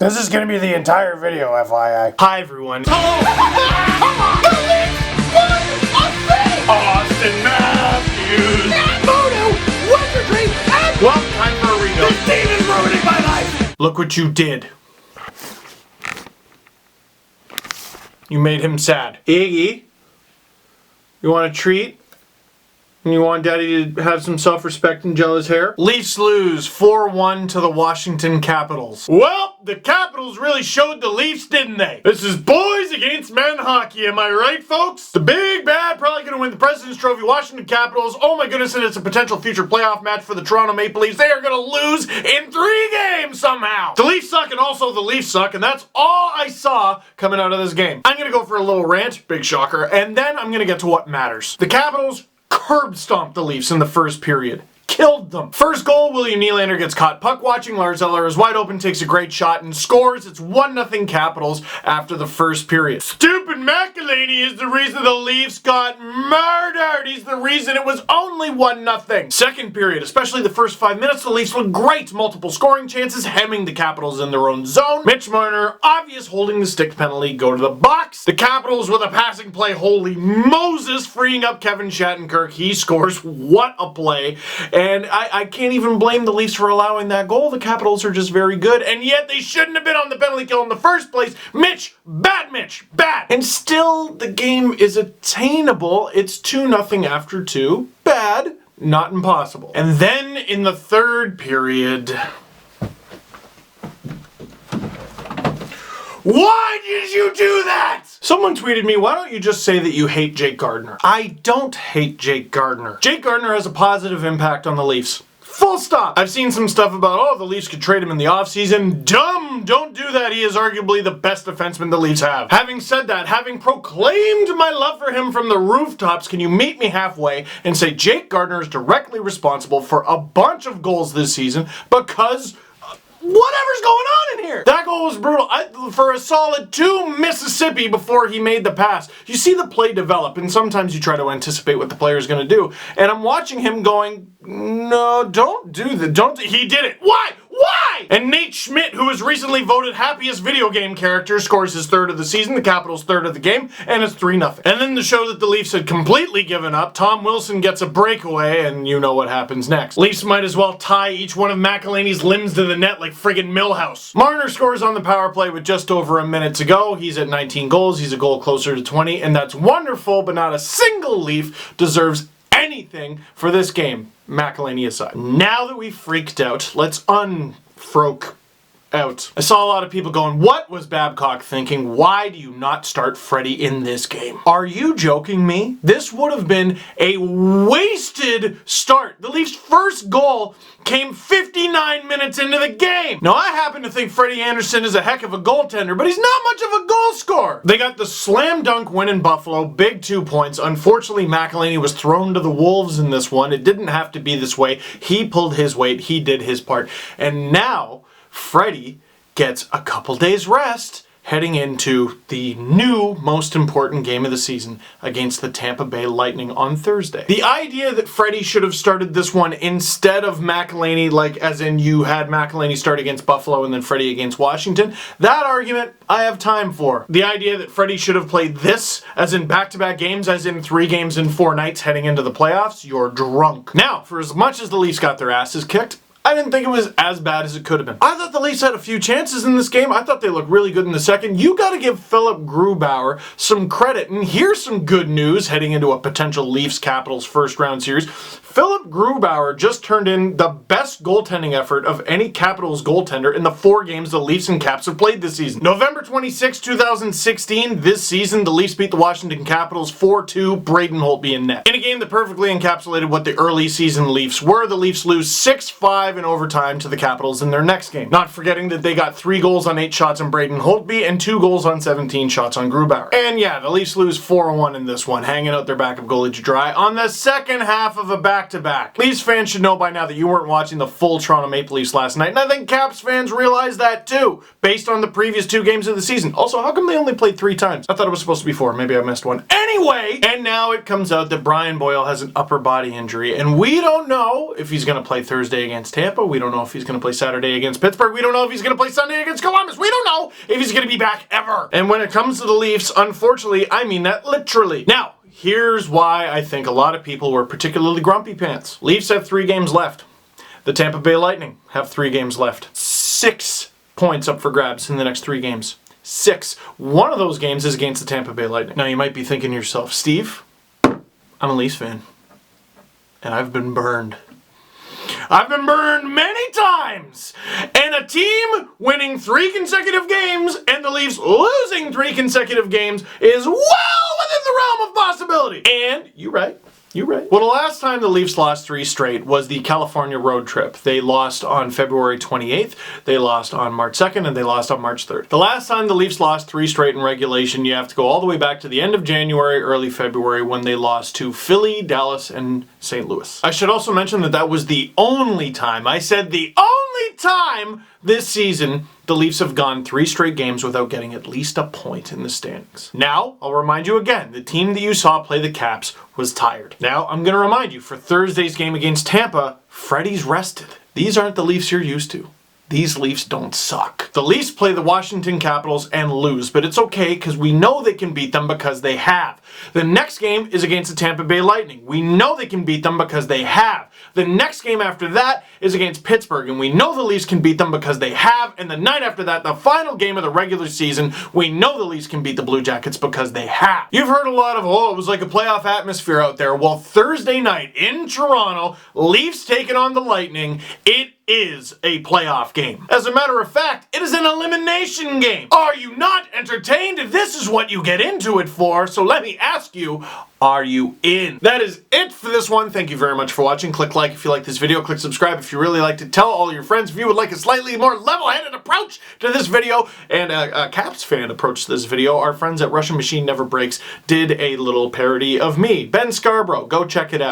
This is gonna be the entire video, FYI. Hi, everyone. Hello! Austin Matthews! Moto! Wizardry! And Well, time for a rebuild. this team is ruining my life! Look what you did. You made him sad. Iggy, you want a treat? And you want Daddy to have some self-respect and gel his hair? Leafs lose 4-1 to the Washington Capitals. Well, the Capitals really showed the Leafs, didn't they? This is boys against men hockey, am I right, folks? The big bad, probably gonna win the President's Trophy, Washington Capitals. Oh my goodness, and it's a potential future playoff match for the Toronto Maple Leafs. They are gonna lose in 3 games somehow. The Leafs suck, and also the Leafs suck, and that's all I saw coming out of this game. I'm gonna go for a little rant, big shocker, and then I'm gonna get to what matters. The Capitals curb stomped the Leafs in the first period. Killed them. First goal, William Nylander gets caught puck watching. Lars Eller is wide open, takes a great shot, and scores. It's 1-0 Capitals after the first period. Stupid McElhaney is the reason the Leafs got murdered. He's the reason it was only 1-0. Second period, especially the first 5 minutes, the Leafs looked great. Multiple scoring chances, hemming the Capitals in their own zone. Mitch Marner, obvious holding the stick penalty, go to the box. The Capitals with a passing play, holy Moses, freeing up Kevin Shattenkirk. He scores. What a play. And I can't even blame the Leafs for allowing that goal. The Capitals are just very good, and yet they shouldn't have been on the penalty kill in the first place. Mitch, bad. And still, the game is attainable. It's 2-0 after 2. Bad, not impossible. And then in the third period... Why did you do that? Someone tweeted me, why don't you just say that you hate Jake Gardiner? I don't hate Jake Gardiner. Jake Gardiner has a positive impact on the Leafs. Full stop. I've seen some stuff about, oh, the Leafs could trade him in the offseason. Dumb! Don't do that. He is arguably the best defenseman the Leafs have. Having said that, having proclaimed my love for him from the rooftops, can you meet me halfway and say Jake Gardiner is directly responsible for a bunch of goals this season because... whatever's going on in here. That goal was brutal. For a solid 2 Mississippi before he made the pass. You see the play develop, and sometimes you try to anticipate what the player is going to do. And I'm watching him going, no, don't do that. He did it. Why? Why? And Nate Schmidt, who was recently voted happiest video game character, scores his 3rd of the season, the Capitals' 3rd of the game, and it's 3-0. And then to show that the Leafs had completely given up, Tom Wilson gets a breakaway, and you know what happens next. Leafs might as well tie each one of McElhaney's limbs to the net like friggin' Millhouse. Marner scores on the power play with just over a minute to go. He's at 19 goals. He's a goal closer to 20, and that's wonderful, but not a single Leaf deserves anything for this game, McElhaney aside. Now that we've freaked out, let's unfroke out. I saw a lot of people going, what was Babcock thinking? Why do you not start Freddie in this game? Are you joking me? This would have been a wasted start. The Leafs' first goal came 59 minutes into the game. Now, I happen to think Freddie Anderson is a heck of a goaltender, but he's not much of a goal scorer. They got the slam dunk win in Buffalo, big 2 points. Unfortunately, McElhaney was thrown to the wolves in this one. It didn't have to be this way. He pulled his weight. He did his part. And now, Freddie gets a couple days rest heading into the new most important game of the season against the Tampa Bay Lightning on Thursday. The idea that Freddie should have started this one instead of McElhaney, like as in you had McElhaney start against Buffalo and then Freddie against Washington, that argument I have time for. The idea that Freddie should have played this as in back-to-back games, as in 3 games in 4 nights heading into the playoffs, you're drunk. Now, for as much as the Leafs got their asses kicked, I didn't think it was as bad as it could have been. I thought the Leafs had a few chances in this game. I thought they looked really good in the second. You got to give Philip Grubauer some credit. And here's some good news heading into a potential Leafs-Capitals first-round series. Philip Grubauer just turned in the best goaltending effort of any Capitals goaltender in the 4 games the Leafs and Caps have played this season. November 26, 2016, this season, the Leafs beat the Washington Capitals 4-2, Braden Holtby in net. In a game that perfectly encapsulated what the early season Leafs were, the Leafs lose 6-5 in overtime to the Capitals in their next game. Not forgetting that they got 3 goals on 8 shots on Braden Holtby and 2 goals on 17 shots on Grubauer. And yeah, the Leafs lose 4-1 in this one, hanging out their backup goalie to dry on the second half of a back-to-back. Leafs fans should know by now that you weren't watching the full Toronto Maple Leafs last night, and I think Caps fans realize that too, based on the previous 2 games of the season. Also, how come they only played 3 times? I thought it was supposed to be 4. Maybe I missed one. Anyway, and now it comes out that Brian Boyle has an upper body injury, and we don't know if he's going to play Thursday against Tampa Tampa. We don't know if he's going to play Saturday against Pittsburgh. We don't know if he's going to play Sunday against Columbus. We don't know if he's going to be back ever. And when it comes to the Leafs, unfortunately, I mean that literally. Now, here's why I think a lot of people were particularly grumpy pants. Leafs have 3 games left. The Tampa Bay Lightning have 3 games left. 6 points up for grabs in the next 3 games. 6. One of those games is against the Tampa Bay Lightning. Now you might be thinking to yourself, Steve, I'm a Leafs fan. And I've been burned. I've been burned many times! And a team winning 3 consecutive games and the Leafs losing 3 consecutive games is well within the realm of possibility. And you're right. You're right. Well, the last time the Leafs lost 3 straight was the California road trip. They lost on February 28th, they lost on March 2nd, and they lost on March 3rd. The last time the Leafs lost 3 straight in regulation, you have to go all the way back to the end of January, early February, when they lost to Philly, Dallas, and St. Louis. I should also mention that that was the only time, I said the only time this season the Leafs have gone 3 straight games without getting at least a point in the standings. Now, I'll remind you again, the team that you saw play the Caps was tired. Now, I'm going to remind you, for Thursday's game against Tampa, Freddie's rested. These aren't the Leafs you're used to. These Leafs don't suck. The Leafs play the Washington Capitals and lose, but it's okay because we know they can beat them because they have. The next game is against the Tampa Bay Lightning. We know they can beat them because they have. The next game after that is against Pittsburgh, and we know the Leafs can beat them because they have. And the night after that, the final game of the regular season, we know the Leafs can beat the Blue Jackets because they have. You've heard a lot of, oh, it was like a playoff atmosphere out there. Well, Thursday night in Toronto, Leafs taking on the Lightning. It is a playoff game. As a matter of fact, it is an elimination game. Are you not entertained? This is what you get into it for, so let me ask you, are you in? That is it for this one. Thank you very much for watching. Click like if you like this video. Click subscribe if you really liked it. Tell all your friends if you would like a slightly more level-headed approach to this video and a Caps fan approach to this video. Our friends at Russian Machine Never Breaks did a little parody of me, Ben Scarborough. Go check it out.